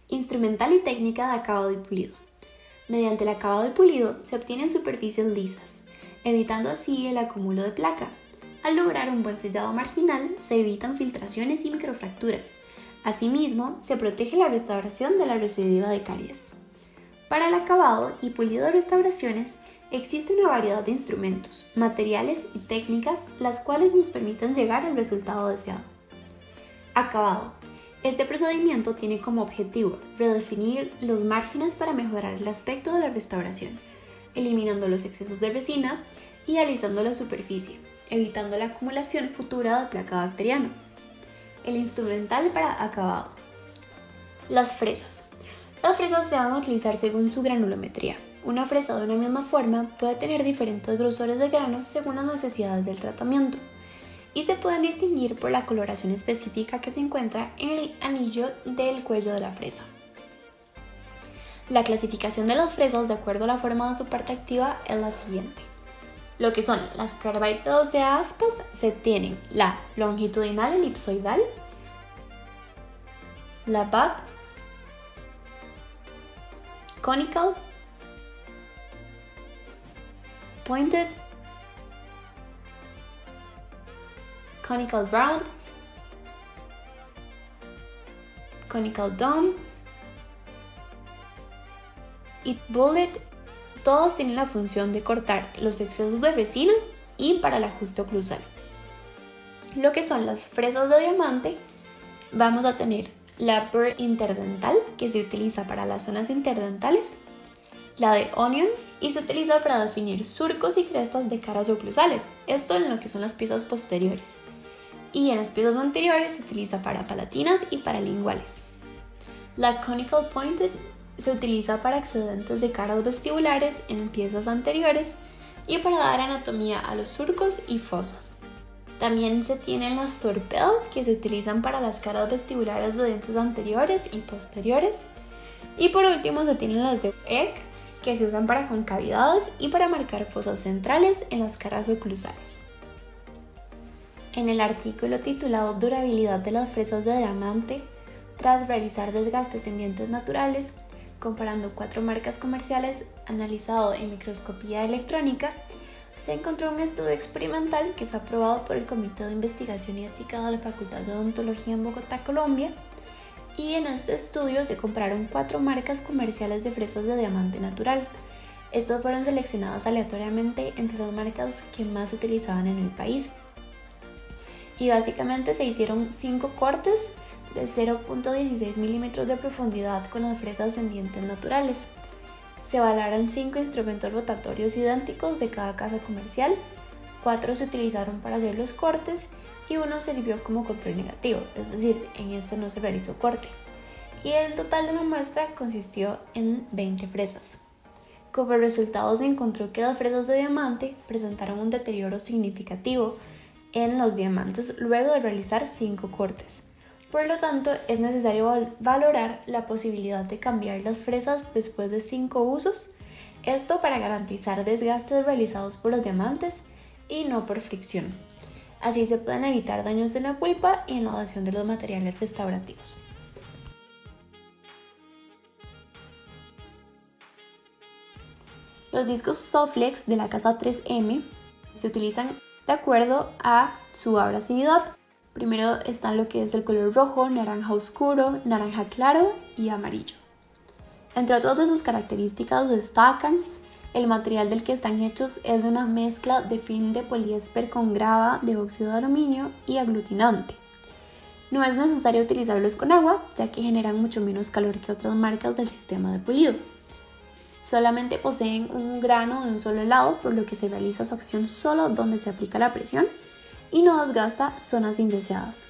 Instrumental y técnica de acabado y pulido. Mediante el acabado y pulido se obtienen superficies lisas, evitando así el acúmulo de placa. Al lograr un buen sellado marginal, se evitan filtraciones y microfracturas. Asimismo, se protege la restauración de la recidiva de caries. Para el acabado y pulido de restauraciones, existe una variedad de instrumentos, materiales y técnicas las cuales nos permiten llegar al resultado deseado. Acabado. Este procedimiento tiene como objetivo redefinir los márgenes para mejorar el aspecto de la restauración, eliminando los excesos de resina y alisando la superficie, evitando la acumulación futura de placa bacteriana. El instrumental para acabado. Las fresas. Las fresas se van a utilizar según su granulometría. Una fresa de una misma forma puede tener diferentes grosores de granos según las necesidades del tratamiento y se pueden distinguir por la coloración específica que se encuentra en el anillo del cuello de la fresa. La clasificación de las fresas de acuerdo a la forma de su parte activa es la siguiente. Lo que son las carbide de 12 aspas se tienen la longitudinal elipsoidal, la BAT, conical, pointed, conical round, conical dome y bullet. Todos tienen la función de cortar los excesos de resina y para el ajuste oclusal. Lo que son las fresas de diamante, vamos a tener la burr interdental, que se utiliza para las zonas interdentales, la de onion, y se utiliza para definir surcos y crestas de caras oclusales, esto en lo que son las piezas posteriores. Y en las piezas anteriores se utiliza para palatinas y para linguales. La conical pointed se utiliza para excedentes de caras vestibulares en piezas anteriores y para dar anatomía a los surcos y fosas. También se tienen las torpedo, que se utilizan para las caras vestibulares de dientes anteriores y posteriores. Y por último se tienen las de egg, que se usan para concavidades y para marcar fosas centrales en las caras oclusales. En el artículo titulado Durabilidad de las fresas de diamante, tras realizar desgastes en dientes naturales, comparando 4 marcas comerciales analizado en microscopía electrónica, se encontró un estudio experimental que fue aprobado por el Comité de Investigación y Ética de la Facultad de Odontología en Bogotá, Colombia, y en este estudio se compararon 4 marcas comerciales de fresas de diamante natural. Estas fueron seleccionadas aleatoriamente entre las marcas que más se utilizaban en el país. Y básicamente se hicieron 5 cortes de 0.16 milímetros de profundidad con las fresas en dientes naturales. Se valoraron 5 instrumentos rotatorios idénticos de cada casa comercial, 4 se utilizaron para hacer los cortes y 1 sirvió como control negativo, es decir, en este no se realizó corte. Y el total de la muestra consistió en 20 fresas. Como resultado se encontró que las fresas de diamante presentaron un deterioro significativo en los diamantes luego de realizar 5 cortes. Por lo tanto, es necesario valorar la posibilidad de cambiar las fresas después de 5 usos, esto para garantizar desgastes realizados por los diamantes y no por fricción. Así se pueden evitar daños en la pulpa y en la adhesión de los materiales restaurativos. Los discos Soflex de la casa 3M se utilizan de acuerdo a su abrasividad. Primero están lo que es el color rojo, naranja oscuro, naranja claro y amarillo. Entre otras de sus características destacan el material del que están hechos es una mezcla de film de poliéster con grava de óxido de aluminio y aglutinante. No es necesario utilizarlos con agua, ya que generan mucho menos calor que otras marcas del sistema de pulido. Solamente poseen un grano de un solo lado, por lo que se realiza su acción solo donde se aplica la presión y no desgasta zonas indeseadas.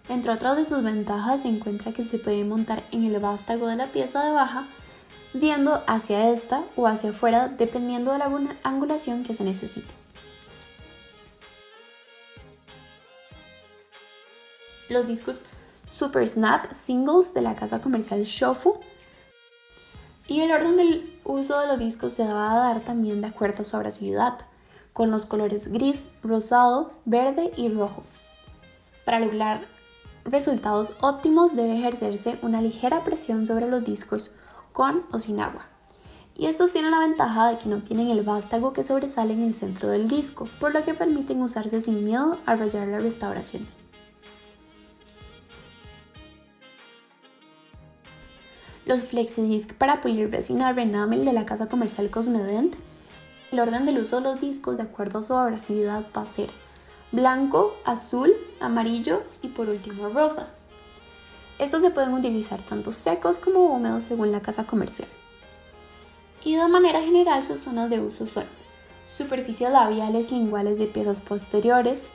Entre otras de sus ventajas se encuentra que se puede montar en el vástago de la pieza de baja, viendo hacia esta o hacia afuera dependiendo de la angulación que se necesite. Los discos Super Snap Singles de la casa comercial Shofu, y el orden del uso de los discos se va a dar también de acuerdo a su abrasividad, con los colores gris, rosado, verde y rojo. Para lograr resultados óptimos debe ejercerse una ligera presión sobre los discos con o sin agua. Y estos tienen la ventaja de que no tienen el vástago que sobresale en el centro del disco, por lo que permiten usarse sin miedo a rayar la restauración. Los FlexiDisc para pulir resina Renamel de la casa comercial Cosmedent. El orden del uso de los discos de acuerdo a su abrasividad va a ser blanco, azul, amarillo y por último rosa. Estos se pueden utilizar tanto secos como húmedos según la casa comercial. Y de manera general sus zonas de uso son superficies labiales linguales de piezas posteriores,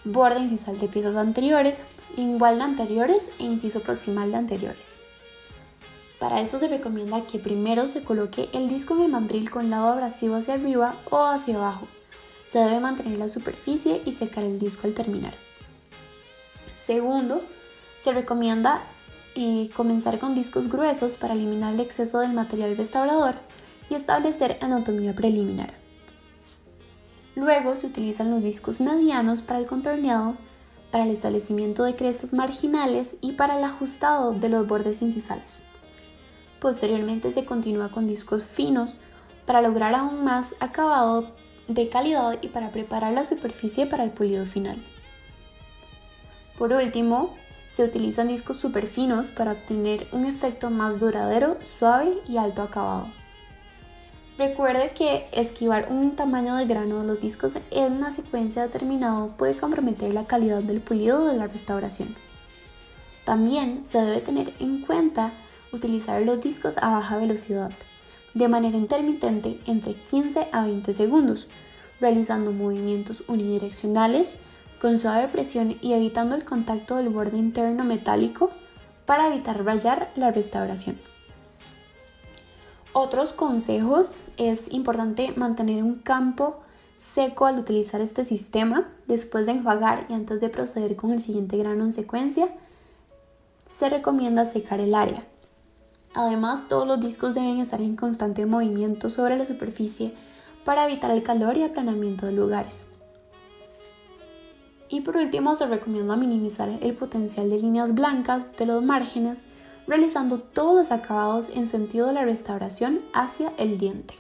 borde incisal de piezas anteriores, lingual de anteriores e inciso proximal de anteriores. Para esto se recomienda que primero se coloque el disco en el mandril con lado abrasivo hacia arriba o hacia abajo. Se debe mantener la superficie y secar el disco al terminar. Segundo, se recomienda comenzar con discos gruesos para eliminar el exceso del material restaurador y establecer anatomía preliminar. Luego se utilizan los discos medianos para el contorneado, para el establecimiento de crestas marginales y para el ajustado de los bordes incisales. Posteriormente se continúa con discos finos para lograr aún más acabado de calidad y para preparar la superficie para el pulido final. Por último, se utilizan discos super finos para obtener un efecto más duradero, suave y alto acabado. Recuerde que esquivar un tamaño de grano de los discos en una secuencia determinada puede comprometer la calidad del pulido de la restauración. También se debe tener en cuenta utilizar los discos a baja velocidad, de manera intermitente entre 15 a 20 segundos, realizando movimientos unidireccionales con suave presión y evitando el contacto del borde interno metálico para evitar rayar la restauración. Otros consejos: es importante mantener un campo seco al utilizar este sistema. Después de enjuagar y antes de proceder con el siguiente grano en secuencia, se recomienda secar el área. Además, todos los discos deben estar en constante movimiento sobre la superficie para evitar el calor y aplanamiento de lugares. Y por último, se recomienda minimizar el potencial de líneas blancas de los márgenes, realizando todos los acabados en sentido de la restauración hacia el diente.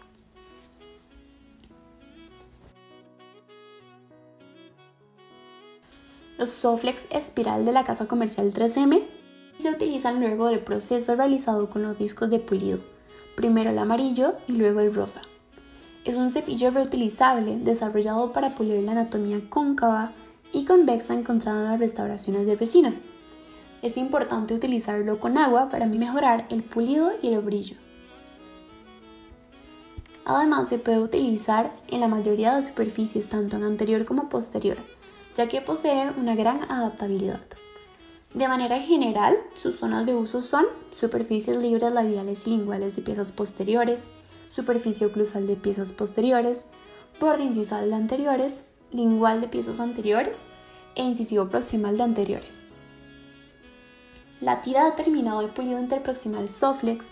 Los Soflex espiral de la casa comercial 3M se utilizan luego del proceso realizado con los discos de pulido, primero el amarillo y luego el rosa. Es un cepillo reutilizable desarrollado para pulir la anatomía cóncava y convexa encontrada en las restauraciones de resina. Es importante utilizarlo con agua para mejorar el pulido y el brillo. Además, se puede utilizar en la mayoría de superficies, tanto en anterior como posterior, ya que posee una gran adaptabilidad. De manera general, sus zonas de uso son superficies libres labiales y linguales de piezas posteriores, superficie oclusal de piezas posteriores, borde incisal de anteriores, lingual de piezas anteriores e incisivo proximal de anteriores. La tira de terminado y pulido interproximal Soflex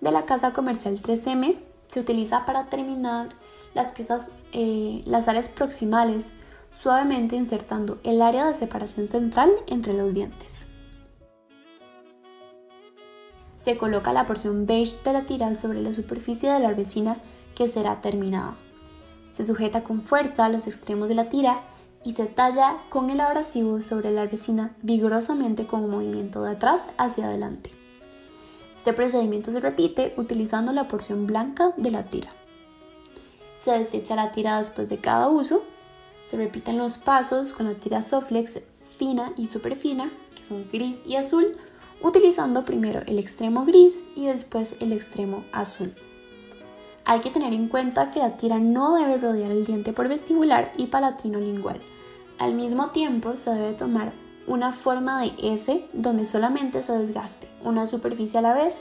de la casa comercial 3M se utiliza para terminar las áreas proximales, suavemente insertando el área de separación central entre los dientes. Se coloca la porción beige de la tira sobre la superficie de la resina que será terminada. Se sujeta con fuerza a los extremos de la tira y se talla con el abrasivo sobre la resina vigorosamente con un movimiento de atrás hacia adelante. Este procedimiento se repite utilizando la porción blanca de la tira. Se desecha la tira después de cada uso. Se repiten los pasos con la tira Soflex fina y superfina, que son gris y azul, utilizando primero el extremo gris y después el extremo azul. Hay que tener en cuenta que la tira no debe rodear el diente por vestibular y palatino lingual. Al mismo tiempo, se debe tomar una forma de S donde solamente se desgaste una superficie a la vez,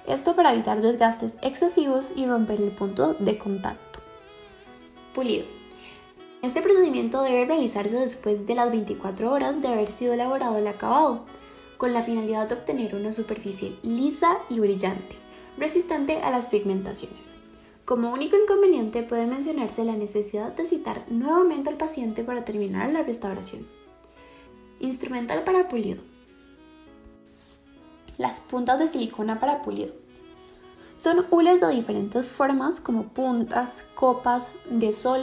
esto para evitar desgastes excesivos y romper el punto de contacto. Pulido. Este procedimiento debe realizarse después de las 24 horas de haber sido elaborado el acabado, con la finalidad de obtener una superficie lisa y brillante, resistente a las pigmentaciones. Como único inconveniente puede mencionarse la necesidad de citar nuevamente al paciente para terminar la restauración. Instrumental para pulido. las puntas de silicona para pulido. Son hules de diferentes formas como puntas, copas, de sol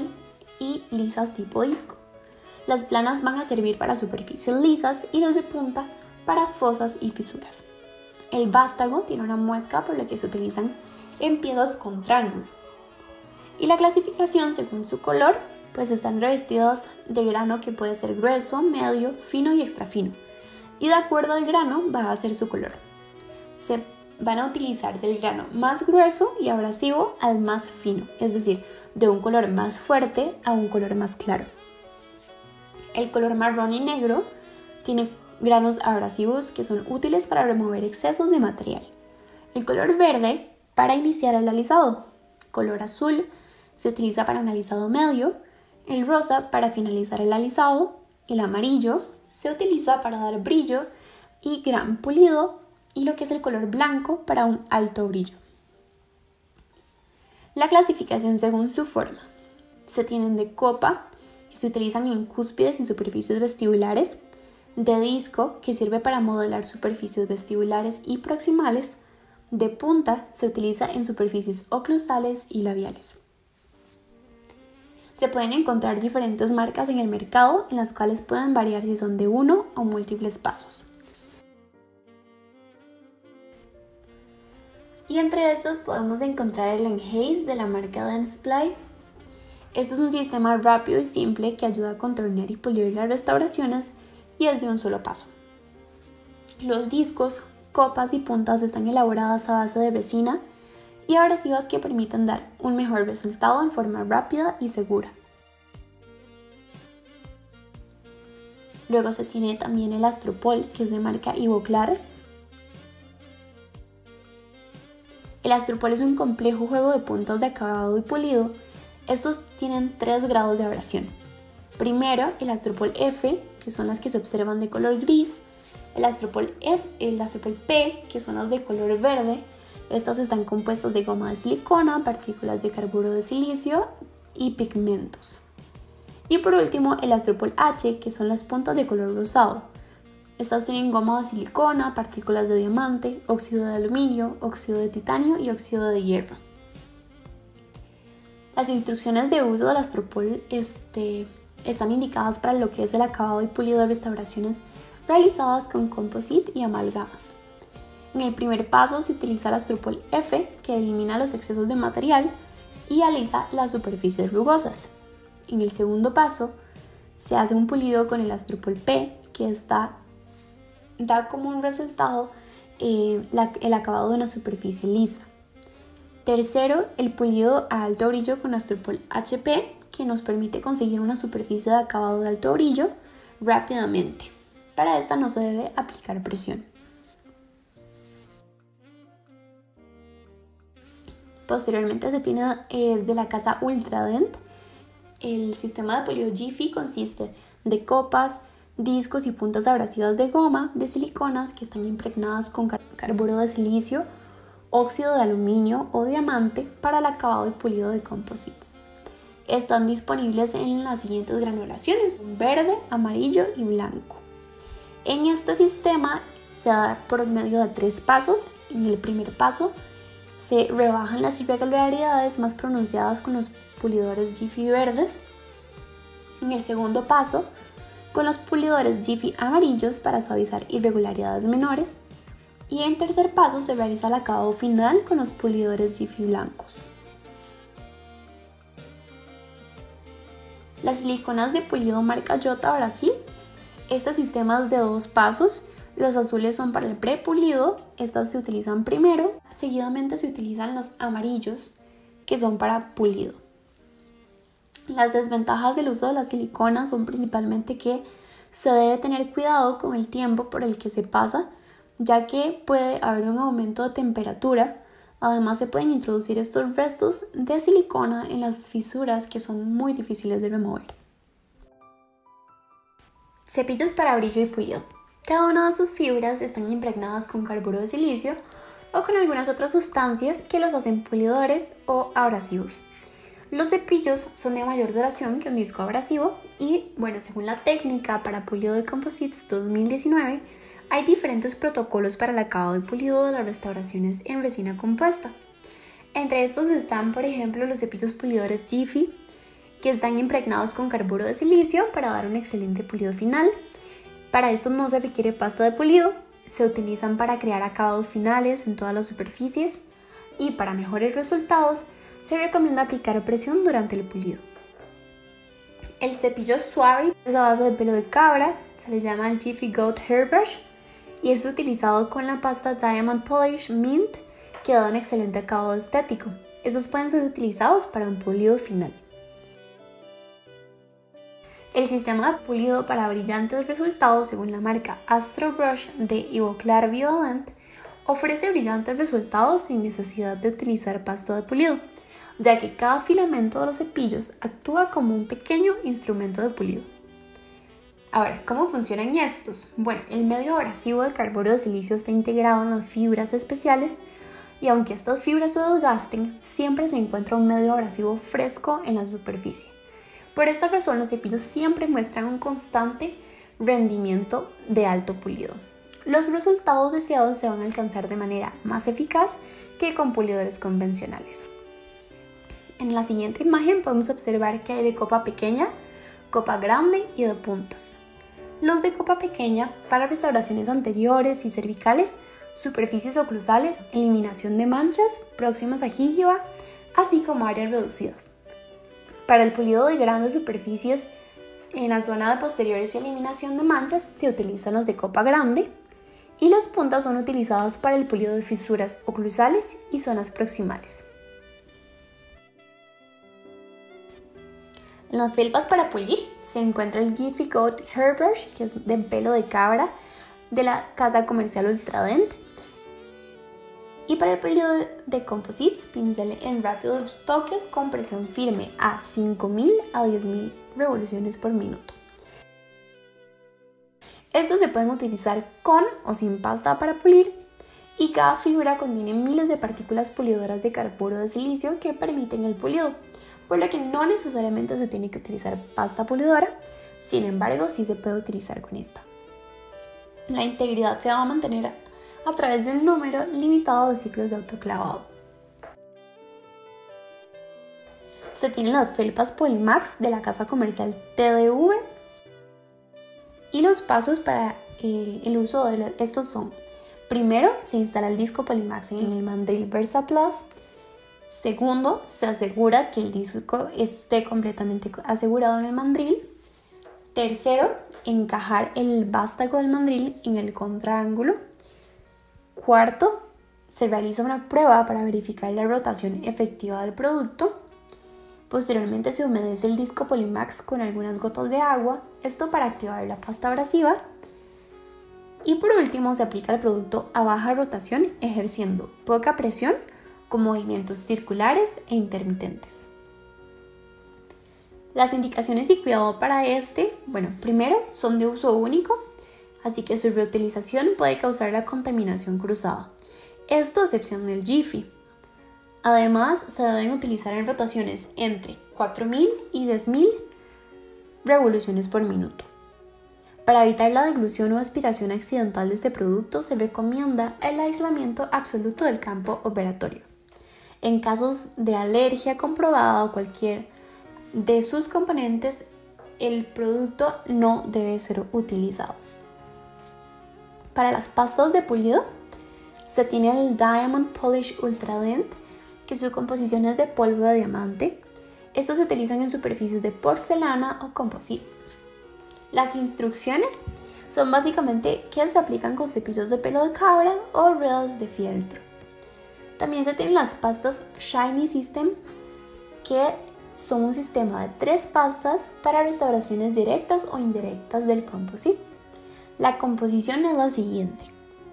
y lisas tipo disco. Las planas van a servir para superficies lisas y los de punta para fosas y fisuras. El vástago tiene una muesca por la que se utilizan en piezas con triángulo. Y la clasificación según su color, pues están revestidos de grano que puede ser grueso, medio, fino y extra fino. Y de acuerdo al grano va a ser su color. Se van a utilizar del grano más grueso y abrasivo al más fino, es decir, de un color más fuerte a un color más claro. El color marrón y negro tiene granos abrasivos que son útiles para remover excesos de material. El color verde para iniciar el alisado. Color azul se utiliza para un alisado medio. El rosa para finalizar el alisado. El amarillo se utiliza para dar brillo y gran pulido. Y lo que es el color blanco para un alto brillo. La clasificación según su forma. Se tienen de copa, que se utilizan en cúspides y superficies vestibulares, de disco, que sirve para modelar superficies vestibulares y proximales, de punta, se utiliza en superficies oclusales y labiales. Se pueden encontrar diferentes marcas en el mercado, en las cuales pueden variar si son de uno o múltiples pasos. Y entre estos podemos encontrar el Enhaze de la marca Dentsply. Este es un sistema rápido y simple que ayuda a contornear y pulir las restauraciones y es de un solo paso. Los discos, copas y puntas están elaboradas a base de resina y abrasivas que permiten dar un mejor resultado en forma rápida y segura. Luego se tiene también el Astropol, que es de marca Ivoclar. El Astropol es un complejo juego de puntas de acabado y pulido. Estos tienen 3 grados de abrasión. Primero, el Astropol F, que son las que se observan de color gris. El Astropol P, que son las de color verde. Estas están compuestas de goma de silicona, partículas de carburo de silicio y pigmentos. Y por último, el Astropol H, que son las puntas de color rosado. Estas tienen goma de silicona, partículas de diamante, óxido de aluminio, óxido de titanio y óxido de hierro. Las instrucciones de uso del Astropol están indicadas para lo que es el acabado y pulido de restauraciones realizadas con composite y amalgamas. En el primer paso se utiliza el Astropol F, que elimina los excesos de material y alisa las superficies rugosas. En el segundo paso se hace un pulido con el Astropol P, que da como un resultado el acabado de una superficie lisa. Tercero, el pulido a alto brillo con Astropol HP, que nos permite conseguir una superficie de acabado de alto brillo rápidamente. Para esta no se debe aplicar presión. Posteriormente se tiene de la casa Ultradent. El sistema de pulido Jiffy consiste de copas, discos y puntas abrasivas de goma de siliconas que están impregnadas con carburo de silicio, óxido de aluminio o diamante para el acabado y pulido de composites. Están disponibles en las siguientes granulaciones: verde, amarillo y blanco. En este sistema se da por medio de 3 pasos. En el primer paso se rebajan las irregularidades más pronunciadas con los pulidores Jiffy verdes. En el segundo paso, con los pulidores Jiffy amarillos para suavizar irregularidades menores. Y en tercer paso se realiza el acabado final con los pulidores Jiffy blancos. Las siliconas de pulido marca Jota Brasil. Este sistema es de 2 pasos. Los azules son para el prepulido, estas se utilizan primero. Seguidamente se utilizan los amarillos, que son para pulido. Las desventajas del uso de la silicona son principalmente que se debe tener cuidado con el tiempo por el que se pasa, ya que puede haber un aumento de temperatura. Además, se pueden introducir estos restos de silicona en las fisuras que son muy difíciles de remover. Cepillos para brillo y pulido. Cada una de sus fibras están impregnadas con carburo de silicio o con algunas otras sustancias que los hacen pulidores o abrasivos. Los cepillos son de mayor duración que un disco abrasivo y, según la técnica para pulido de composites 2019, Hay diferentes protocolos para el acabado y pulido de las restauraciones en resina compuesta. Entre estos están, por ejemplo, los cepillos pulidores Jiffy, que están impregnados con carburo de silicio para dar un excelente pulido final. Para esto no se requiere pasta de pulido, se utilizan para crear acabados finales en todas las superficies y para mejores resultados se recomienda aplicar presión durante el pulido. El cepillo suave es a base de pelo de cabra, se le llama el Jiffy Goat Hairbrush y es utilizado con la pasta Diamond Polish Mint que da un excelente acabado estético. Estos pueden ser utilizados para un pulido final. El sistema de pulido para brillantes resultados según la marca Astro Brush de Ivoclar Violent ofrece brillantes resultados sin necesidad de utilizar pasta de pulido, ya que cada filamento de los cepillos actúa como un pequeño instrumento de pulido. Ahora, ¿cómo funcionan estos? Bueno, el medio abrasivo de carburo de silicio está integrado en las fibras especiales y aunque estas fibras se desgasten, siempre se encuentra un medio abrasivo fresco en la superficie. Por esta razón, los cepillos siempre muestran un constante rendimiento de alto pulido. Los resultados deseados se van a alcanzar de manera más eficaz que con pulidores convencionales. En la siguiente imagen podemos observar que hay de copa pequeña, copa grande y de puntas. Los de copa pequeña para restauraciones anteriores y cervicales, superficies oclusales, eliminación de manchas próximas a gingiva, así como áreas reducidas. Para el pulido de grandes superficies en la zona de posteriores y eliminación de manchas se utilizan los de copa grande y las puntas son utilizadas para el pulido de fisuras oclusales y zonas proximales. En las felpas para pulir se encuentra el Jiffy Goat Hairbrush, que es de pelo de cabra de la casa comercial Ultradent. Y para el pulido de composites, pincel en rápidos toques con presión firme a 5000 a 10000 revoluciones por minuto. Estos se pueden utilizar con o sin pasta para pulir y cada figura contiene miles de partículas pulidoras de carburo de silicio que permiten el pulido, por lo que no necesariamente se tiene que utilizar pasta pulidora, sin embargo sí se puede utilizar con esta. La integridad se va a mantener a través de un número limitado de ciclos de autoclavado. Se tienen las felpas Polymax de la casa comercial TDV y los pasos para el uso de estos son: primero, se instala el disco Polymax en el mandril Versa Plus. Segundo, se asegura que el disco esté completamente asegurado en el mandril. Tercero, encajar el vástago del mandril en el contraángulo. Cuarto, se realiza una prueba para verificar la rotación efectiva del producto. Posteriormente se humedece el disco Polymax con algunas gotas de agua, esto para activar la pasta abrasiva. Y por último se aplica el producto a baja rotación ejerciendo poca presión con movimientos circulares e intermitentes. Las indicaciones y cuidado para primero son de uso único, así que su reutilización puede causar la contaminación cruzada. Esto a excepción del Jiffy. Además, se deben utilizar en rotaciones entre 4000 y 10000 revoluciones por minuto. Para evitar la deglución o aspiración accidental de este producto, se recomienda el aislamiento absoluto del campo operatorio. En casos de alergia comprobada o cualquier de sus componentes, el producto no debe ser utilizado. Para las pastas de pulido, se tiene el Diamond Polish Ultradent, que su composición es de polvo de diamante. Estos se utilizan en superficies de porcelana o composite. Las instrucciones son básicamente que se aplican con cepillos de pelo de cabra o ruedas de fieltro. También se tienen las pastas Shiny System, que son un sistema de 3 pastas para restauraciones directas o indirectas del composite. La composición es la siguiente.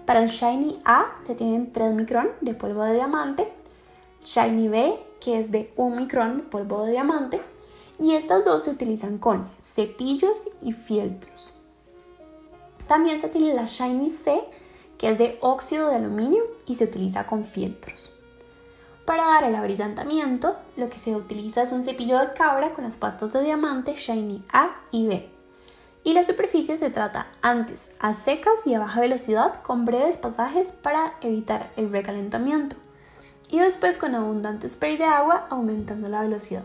Para el Shiny A se tienen 3 micrón de polvo de diamante, Shiny B, que es de 1 micrón de polvo de diamante, y estas dos se utilizan con cepillos y fieltros. También se tiene la Shiny C, que es de óxido de aluminio y se utiliza con fieltros. Para dar el abrillantamiento, lo que se utiliza es un cepillo de cabra con las pastas de diamante Shiny A y B. Y la superficie se trata antes a secas y a baja velocidad con breves pasajes para evitar el recalentamiento y después con abundante spray de agua aumentando la velocidad.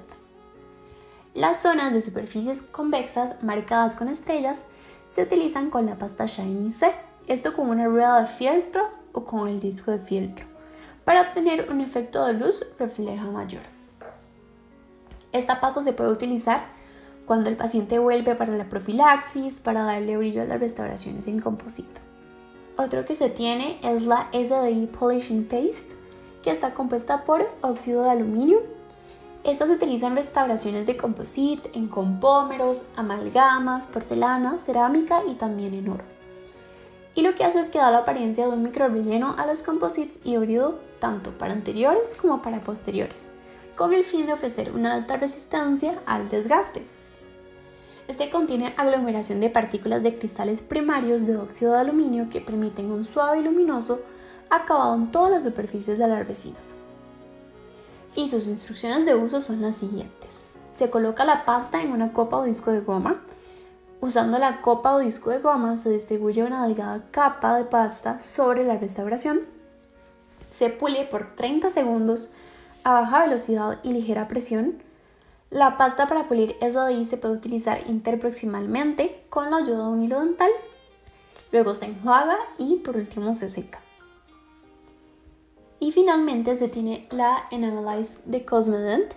Las zonas de superficies convexas marcadas con estrellas se utilizan con la pasta Shiny C, esto con una rueda de fieltro o con el disco de fieltro, para obtener un efecto de luz refleja mayor. Esta pasta se puede utilizar cuando el paciente vuelve para la profilaxis, para darle brillo a las restauraciones en composite. Otro que se tiene es la SDI Polishing Paste, que está compuesta por óxido de aluminio. Esta se utiliza en restauraciones de composite, en compómeros, amalgamas, porcelana, cerámica y también en oro. Y lo que hace es que da la apariencia de un micro relleno a los composites híbrido tanto para anteriores como para posteriores, con el fin de ofrecer una alta resistencia al desgaste. Este contiene aglomeración de partículas de cristales primarios de óxido de aluminio que permiten un suave y luminoso acabado en todas las superficies de las resinas. Y sus instrucciones de uso son las siguientes. Se coloca la pasta en una copa o disco de goma. Usando la copa o disco de goma se distribuye una delgada capa de pasta sobre la restauración. Se pule por 30 segundos a baja velocidad y ligera presión. La pasta para pulir SDI se puede utilizar interproximalmente con la ayuda de un hilo dental. Luego se enjuaga y por último se seca. Y finalmente se tiene la Enamelize de Cosmedent,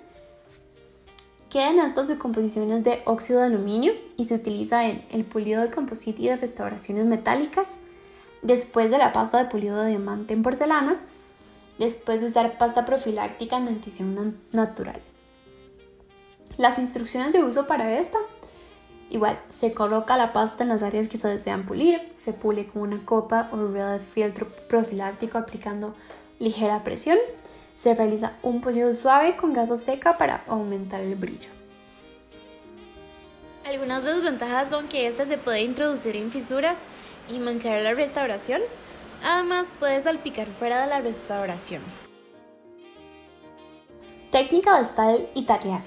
que en estas su composición es de óxido de aluminio y se utiliza en el pulido de composite y de restauraciones metálicas, después de la pasta de pulido de diamante en porcelana, después de usar pasta profiláctica en dentición natural. Las instrucciones de uso para esta: igual, se coloca la pasta en las áreas que se desean pulir, se pule con una copa o rueda de fieltro profiláctico aplicando ligera presión, se realiza un pulido suave con gasa seca para aumentar el brillo. Algunas desventajas son que esta se puede introducir en fisuras y manchar la restauración, además puede salpicar fuera de la restauración. Técnica vestal italiana.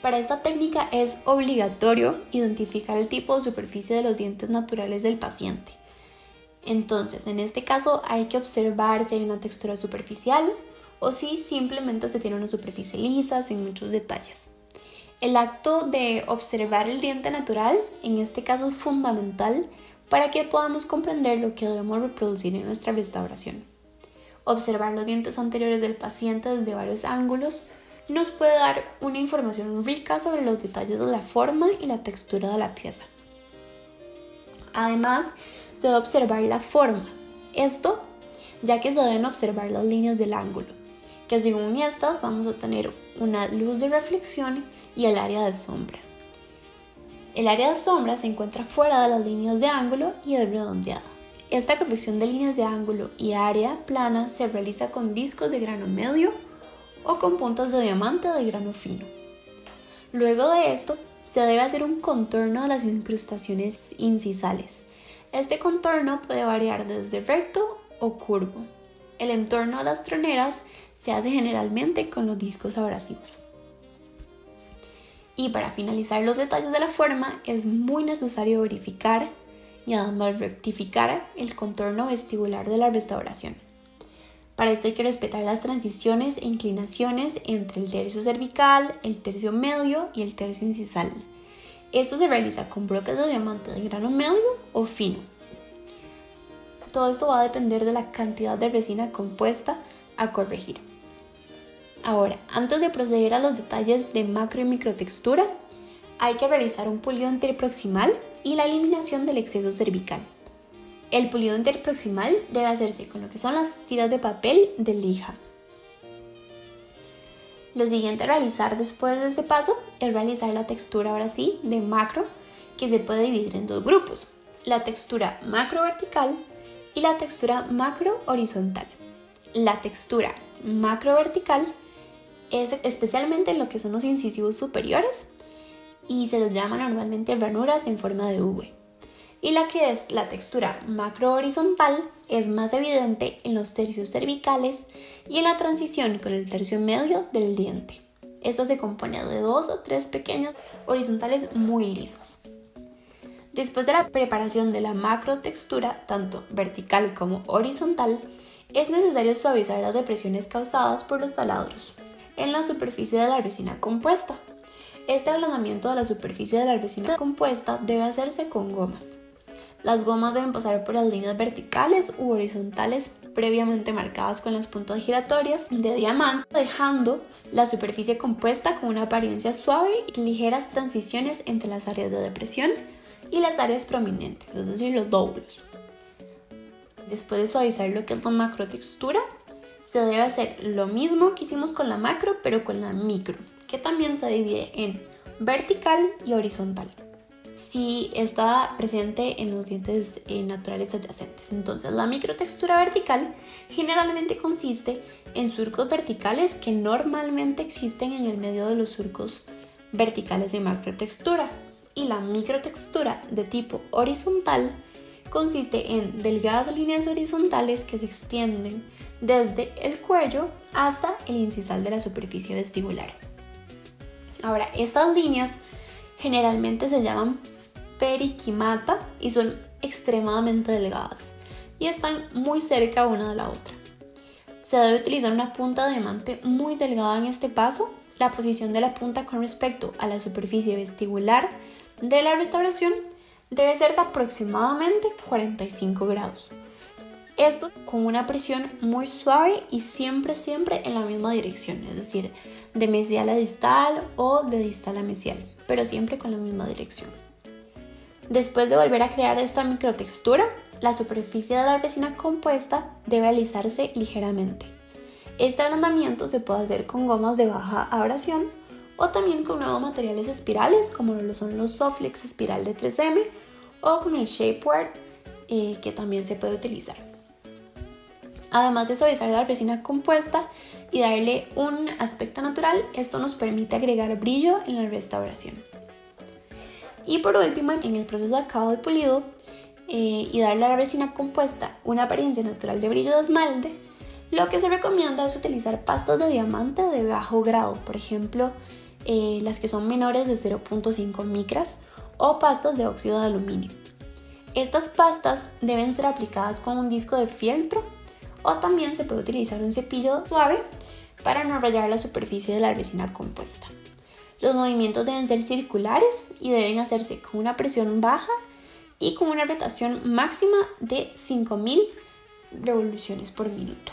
Para esta técnica es obligatorio identificar el tipo de superficie de los dientes naturales del paciente. Entonces, en este caso hay que observar si hay una textura superficial o si simplemente se tiene una superficie lisa sin muchos detalles. El acto de observar el diente natural en este caso es fundamental para que podamos comprender lo que debemos reproducir en nuestra restauración. Observar los dientes anteriores del paciente desde varios ángulos nos puede dar una información rica sobre los detalles de la forma y la textura de la pieza. Además, se debe observar la forma, esto ya que se deben observar las líneas del ángulo, que según estas vamos a tener una luz de reflexión y el área de sombra. El área de sombra se encuentra fuera de las líneas de ángulo y es redondeada. Esta corrección de líneas de ángulo y área plana se realiza con discos de grano medio o con puntas de diamante de grano fino. Luego de esto, se debe hacer un contorno de las incrustaciones incisales. Este contorno puede variar desde recto o curvo. El entorno de las troneras se hace generalmente con los discos abrasivos. Y para finalizar los detalles de la forma, es muy necesario verificar y además rectificar el contorno vestibular de la restauración. Para esto hay que respetar las transiciones e inclinaciones entre el tercio cervical, el tercio medio y el tercio incisal. Esto se realiza con bloques de diamante de grano medio o fino. Todo esto va a depender de la cantidad de resina compuesta a corregir. Ahora, antes de proceder a los detalles de macro y microtextura, hay que realizar un pulido interproximal y la eliminación del exceso cervical. El pulido interproximal debe hacerse con lo que son las tiras de papel de lija. Lo siguiente a realizar después de este paso es realizar la textura ahora sí de macro, que se puede dividir en dos grupos: la textura macro vertical y la textura macro horizontal. La textura macro vertical es especialmente en lo que son los incisivos superiores y se les llama normalmente ranuras en forma de V. Y la que es la textura macro horizontal es más evidente en los tercios cervicales y en la transición con el tercio medio del diente. Esta se compone de 2 o 3 pequeños horizontales muy lisos. Después de la preparación de la macrotextura, tanto vertical como horizontal, es necesario suavizar las depresiones causadas por los taladros en la superficie de la resina compuesta. Este ablandamiento de la superficie de la resina compuesta debe hacerse con gomas. Las gomas deben pasar por las líneas verticales u horizontales previamente marcadas con las puntas giratorias de diamante, dejando la superficie compuesta con una apariencia suave y ligeras transiciones entre las áreas de depresión y las áreas prominentes, es decir, los lóbulos. Después de suavizar lo que es la macrotextura, se debe hacer lo mismo que hicimos con la macro, pero con la micro, que también se divide en vertical y horizontal, si está presente en los dientes naturales adyacentes. Entonces, la microtextura vertical generalmente consiste en surcos verticales que normalmente existen en el medio de los surcos verticales de macrotextura, y la microtextura de tipo horizontal consiste en delgadas líneas horizontales que se extienden desde el cuello hasta el incisal de la superficie vestibular. Ahora, estas líneas generalmente se llaman periquimata y son extremadamente delgadas y están muy cerca una de la otra. Se debe utilizar una punta de diamante muy delgada en este paso. La posición de la punta con respecto a la superficie vestibular de la restauración debe ser de aproximadamente 45 grados. Esto con una presión muy suave y siempre en la misma dirección, es decir, de mesial a distal o de distal a mesial, pero siempre con la misma dirección. Después de volver a crear esta microtextura, la superficie de la resina compuesta debe alisarse ligeramente. Este ablandamiento se puede hacer con gomas de baja abrasión o también con nuevos materiales espirales como lo son los Soflex espiral de 3M o con el Shapewear que también se puede utilizar. Además de suavizar la resina compuesta y darle un aspecto natural, esto nos permite agregar brillo en la restauración. Y por último, en el proceso de acabado y pulido y darle a la resina compuesta una apariencia natural de brillo de esmalte, lo que se recomienda es utilizar pastas de diamante de bajo grado, por ejemplo, las que son menores de 0.5 micras o pastas de óxido de aluminio. Estas pastas deben ser aplicadas con un disco de fieltro o también se puede utilizar un cepillo suave para no rayar la superficie de la resina compuesta. Los movimientos deben ser circulares y deben hacerse con una presión baja y con una rotación máxima de 5000 revoluciones por minuto.